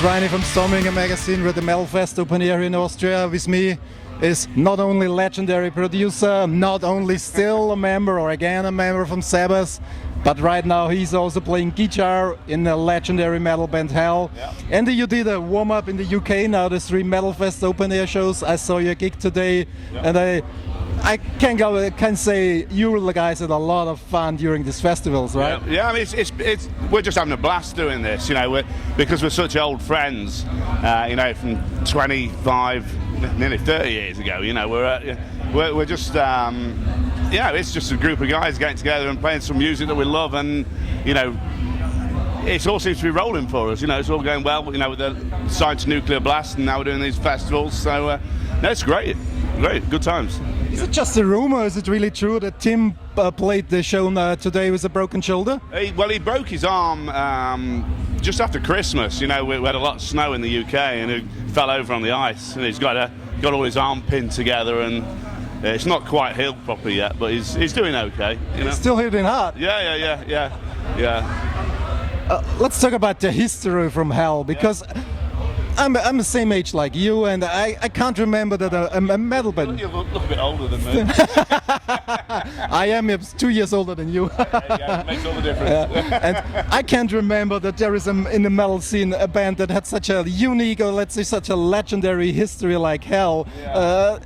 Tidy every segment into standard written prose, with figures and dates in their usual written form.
Reini from Storminger Magazine with the Metal Fest open air in Austria. With me is not only legendary producer, not only still a member or again a member from Sabbath, but right now he's also playing guitar in the legendary metal band Hell. Yeah. And you did a warm-up in the UK now, the 3 Metal Fest open air shows. I saw your gig today, and I can say you the guys had a lot of fun during these festivals, right? Yeah, I mean, we're just having a blast doing this, you know, because we're such old friends, you know, from 25, nearly 30 years ago. You know, we're just, yeah, it's just a group of guys getting together and playing some music that we love, and you know, it all seems to be rolling for us. You know, it's all going well. You know, with the signed to Nuclear Blast, and now we're doing these festivals. So, no, it's great, good times. Is it just a rumor? Is it really true that Tim played the show today with a broken shoulder? Well, he broke his arm just after Christmas. You know, we had a lot of snow in the UK, and he fell over on the ice, and he's got all his arm pinned together, and it's not quite healed properly yet, but he's doing okay. You know? He's still hitting hard. Yeah. Let's talk about the history from Hell, because I'm the same age like you, and I can't remember that a metal band. You look a bit older than me. I am 2 years older than you. Yeah, it makes all the difference. And I can't remember that there is in the metal scene a band that had such a unique, or let's say such a legendary history like Hell. Yeah.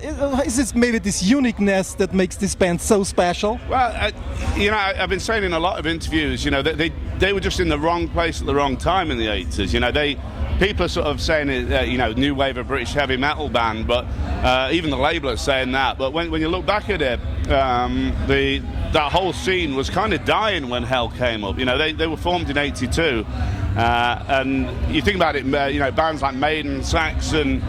Is it maybe this uniqueness that makes this band so special? Well, you know, I've been saying in a lot of interviews, you know, that they were just in the wrong place at the wrong time in the 80s. You know, people are sort of saying it, you know, new wave of British heavy metal band, but even the label is saying that. But when you look back at it, that whole scene was kind of dying when Hell came up. You know, they were formed in '82, and you think about it, you know, bands like Maiden, Saxon,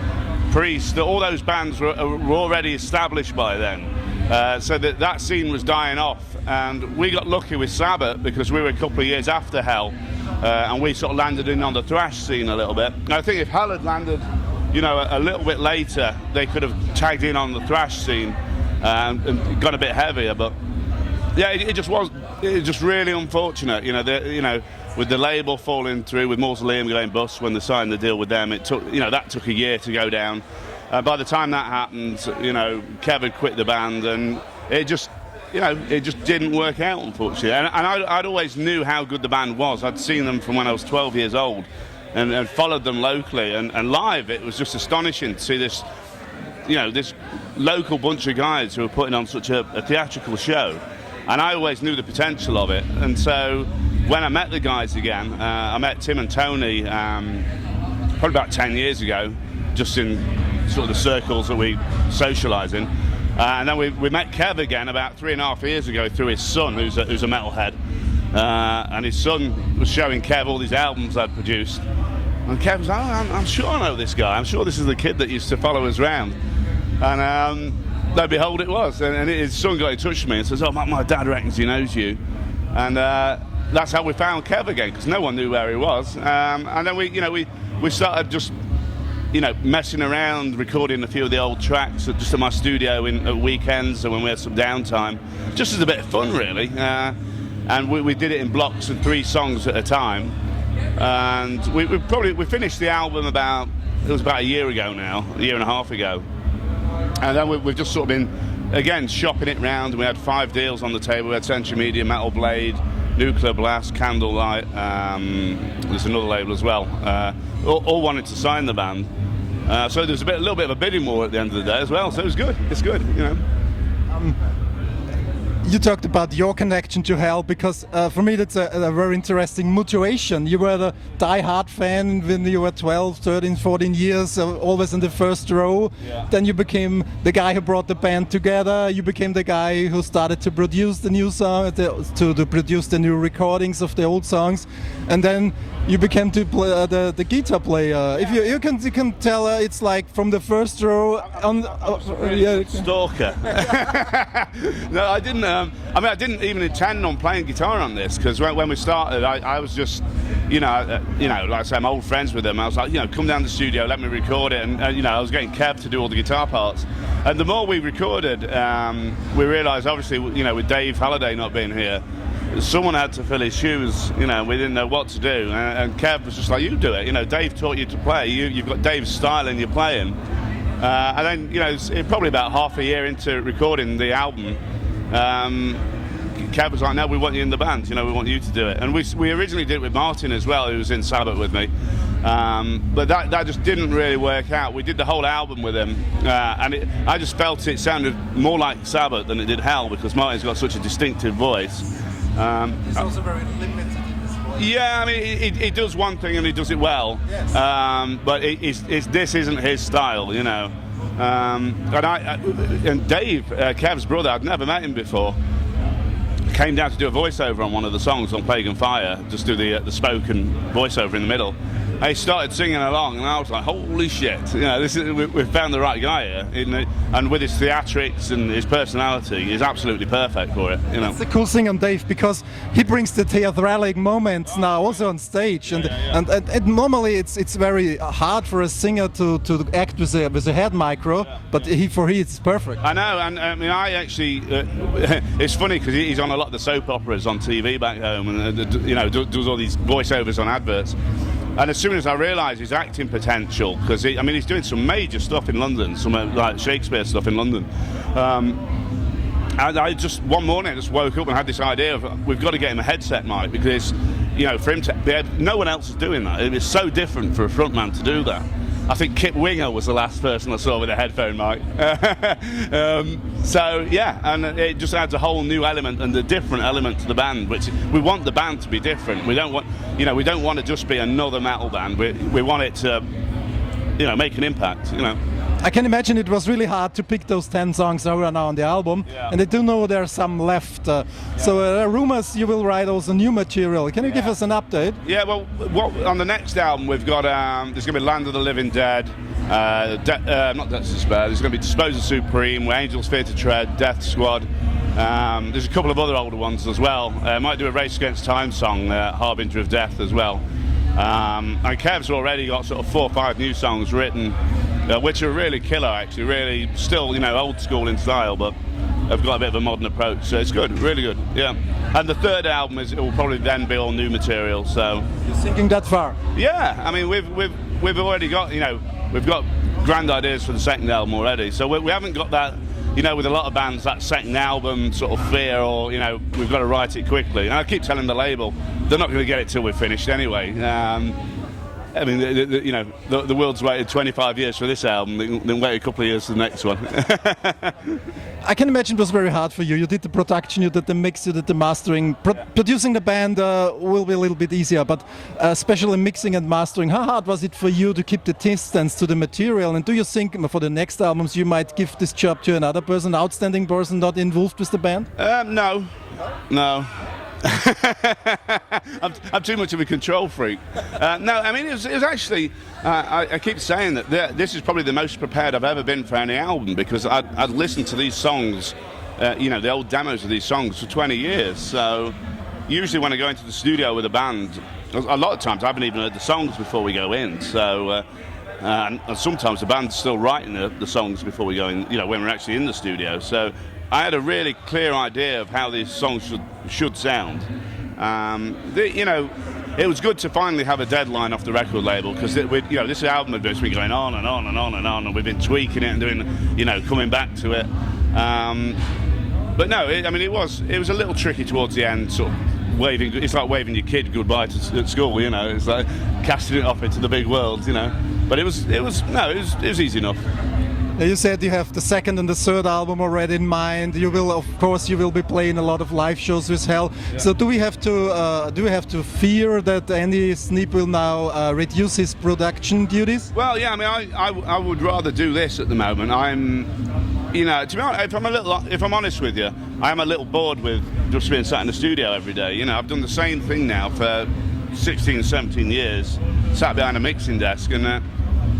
Priest, all those bands were already established by then. So that scene was dying off, and we got lucky with Sabbath because we were a couple of years after Hell, and we sort of landed in on the thrash scene a little bit. And I think if Hell had landed, you know, a little bit later, they could have tagged in on the thrash scene and got a bit heavier. But yeah, it just really unfortunate, you know, with the label falling through, with Mausoleum going bust when they signed the deal with them. It took, you know, that took a year to go down. By the time that happened, you know, Kev had quit the band, and it just didn't work out, unfortunately. And I'd always knew how good the band was. I'd seen them from when I was 12 years old, and followed them locally. And live, it was just astonishing to see this, you know, this local bunch of guys who were putting on such a theatrical show. And I always knew the potential of it. And so when I met the guys again, I met Tim and Tony probably about 10 years ago, just in sort of the circles that we socialise in. And then we met Kev again about 3.5 years ago through his son, who's a metalhead. And his son was showing Kev all these albums I'd produced. And Kev was like, I'm sure I know this guy. I'm sure this is the kid that used to follow us around. And lo behold, it was. And his son got in touch with me and says, oh, my dad reckons he knows you. And that's how we found Kev again, because no one knew where he was. And then we started just, you know, messing around, recording a few of the old tracks just at my studio at weekends and when we had some downtime, just as a bit of fun, really. And we did it in blocks of 3 songs at a time. And we finished the album about a year ago now, a year and a half ago. And then we've just sort of been, again, shopping it round. We had 5 deals on the table. We had Century Media, Metal Blade, Nuclear Blast, Candlelight, there's another label as well, all wanted to sign the band. So there's a little bit of a bidding war at the end of the day as well, so it's good, you know. You talked about your connection to Hell, because for me that's a very interesting mutation. You were the die-hard fan when you were 12, 13, 14 years, always in the first row. Yeah. Then you became the guy who brought the band together. You became the guy who started to produce the new song, to produce the new recordings of the old songs. And then you became to play, the guitar player. If you can tell, it's like from the first row on. Stalker. No, I didn't. I didn't even intend on playing guitar on this, because when we started, I was just, you know, like I say, I'm old friends with them. I was like, you know, come down to the studio, let me record it, and you know, I was getting Kev to do all the guitar parts. And the more we recorded, we realised, obviously, you know, with Dave Halliday not being here, someone had to fill his shoes. You know, we didn't know what to do, and Kev was just like, "You do it." You know, Dave taught you to play. You've got Dave's style and you're playing. And then, you know, probably about half a year into recording the album, Kev was like, "No, we want you in the band. You know, we want you to do it." And we originally did it with Martin as well, who was in Sabbath with me. But that just didn't really work out. We did the whole album with him, and I just felt it sounded more like Sabbath than it did Hell, because Martin's got such a distinctive voice. He's also very limited in his voice. Yeah, I mean, he does one thing and he does it well. Yes. But this isn't his style, you know. And Dave, Kev's brother, I'd never met him before, came down to do a voiceover on one of the songs on Plague and Fire, just do the spoken voiceover in the middle. He started singing along, and I was like, "Holy shit! You know, we've found the right guy here." And with his theatrics and his personality, he's absolutely perfect for it. You know, that's the cool thing on Dave, because he brings the theatric moments now also on stage, and normally it's very hard for a singer to act with a head micro, but for he it's perfect. I know, and I mean, I actually, it's funny because he's on a lot of the soap operas on TV back home, and you know, does all these voiceovers on adverts. And as soon as I realised his acting potential, because I mean, he's doing some major stuff in London, some like Shakespeare stuff in London. And I just one morning I just woke up and had this idea of, we've got to get him a headset mic, because, you know, for him to no one else is doing that. It is so different for a frontman to do that. I think Kip Winger was the last person I saw with a headphone mic. So yeah, and it just adds a whole new element and a different element to the band, which we want the band to be different. We don't want, you know, we don't want to just be another metal band. We want it to, you know, make an impact, you know. I can imagine it was really hard to pick those 10 songs that are now on the album, and I do know there are some left. So there are rumors you will write also new material. Can you give us an update? Yeah, well, on the next album we've got, there's going to be Land of the Living Dead, not Death's Despair, there's going to be Disposer Supreme, Where Angels Fear to Tread, Death Squad. There's a couple of other older ones as well. Might do a Race Against Time song, Harbinger of Death as well. And Kev's already got sort of 4 or 5 new songs written, which are really killer, actually, really still, you know, old school in style, but have got a bit of a modern approach, so it's good, really good, yeah. And the third album it will probably then be all new material, so. You're thinking that far? Yeah, I mean, we've already got, you know, we've got grand ideas for the second album already, so we haven't got that, you know, with a lot of bands, that second album sort of fear, or, you know, we've got to write it quickly. And I keep telling the label, they're not going to get it till we're finished anyway. I mean, you know, the world's waited 25 years for this album, then wait a couple of years for the next one. I can imagine it was very hard for you. You did the production, you did the mix, you did the mastering. Producing the band will be a little bit easier, but especially mixing and mastering, how hard was it for you to keep the distance to the material? And do you think for the next albums you might give this job to another person, outstanding person not involved with the band? No. I'm too much of a control freak. No, I mean, it was actually, I keep saying that this is probably the most prepared I've ever been for any album, because I'd listened to these songs, you know, the old demos of these songs for 20 years. So usually when I go into the studio with a band, a lot of times I haven't even heard the songs before we go in. So, and sometimes the band's still writing the songs before we go in, you know, when we're actually in the studio. So I had a really clear idea of how these songs should sound. You know, it was good to finally have a deadline off the record label, because you know, this album had been going on and on and on and on, and we've been tweaking it and doing, you know, coming back to it. But no, I mean, it was a little tricky towards the end, sort of waving. It's like waving your kid goodbye at school, you know. It's like casting it off into the big world, you know. But it was easy enough. You said you have the second and the third album already in mind. You will, of course, be playing a lot of live shows with Hell. Yeah. So do we have to fear that Andy Sneap will now reduce his production duties? Well, yeah. I mean, I would rather do this at the moment. You know, to be honest, if I'm honest with you, I am a little bored with just being sat in the studio every day. You know, I've done the same thing now for 16, 17 years, sat behind a mixing desk, and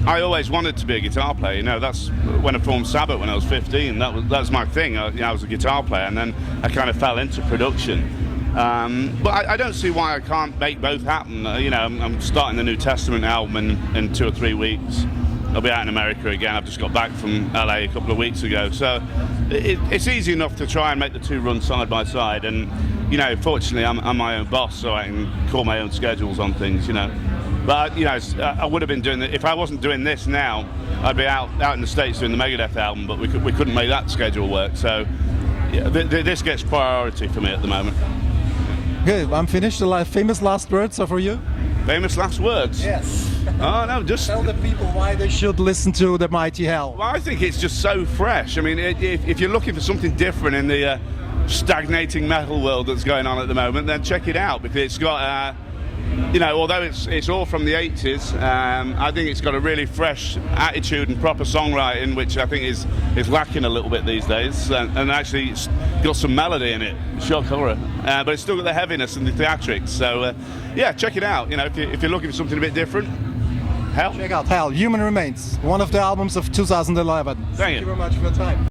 I always wanted to be a guitar player. You know, that's when I formed Sabbath when I was 15. That was my thing. I was a guitar player, and then I kind of fell into production. But I don't see why I can't make both happen. You know, I'm starting the New Testament album in 2 or 3 weeks. I'll be out in America again. I've just got back from LA a couple of weeks ago, so it's easy enough to try and make the two run side by side. And you know, fortunately, I'm my own boss, so I can call my own schedules on things, you know. But you know, I would have been doing it if I wasn't doing this now. I'd be out in the States doing the Megadeth album, but we couldn't make that schedule work. So yeah, this gets priority for me at the moment. Okay, I'm finished. The famous last words are for you. Famous last words? Yes. Oh no, just tell the people why they should listen to the Mighty Hell. Well, I think it's just so fresh. I mean, if you're looking for something different in the stagnating metal world that's going on at the moment, then check it out, because it's got, you know, although it's all from the 80s, I think it's got a really fresh attitude and proper songwriting, which I think is lacking a little bit these days, and actually it's got some melody in it, shock horror, but it's still got the heaviness and the theatrics. So yeah, check it out. You know, if you're looking for something a bit different, Hell. Check out Hell, Human Remains, one of the albums of 2011. Thank you Very much for your time.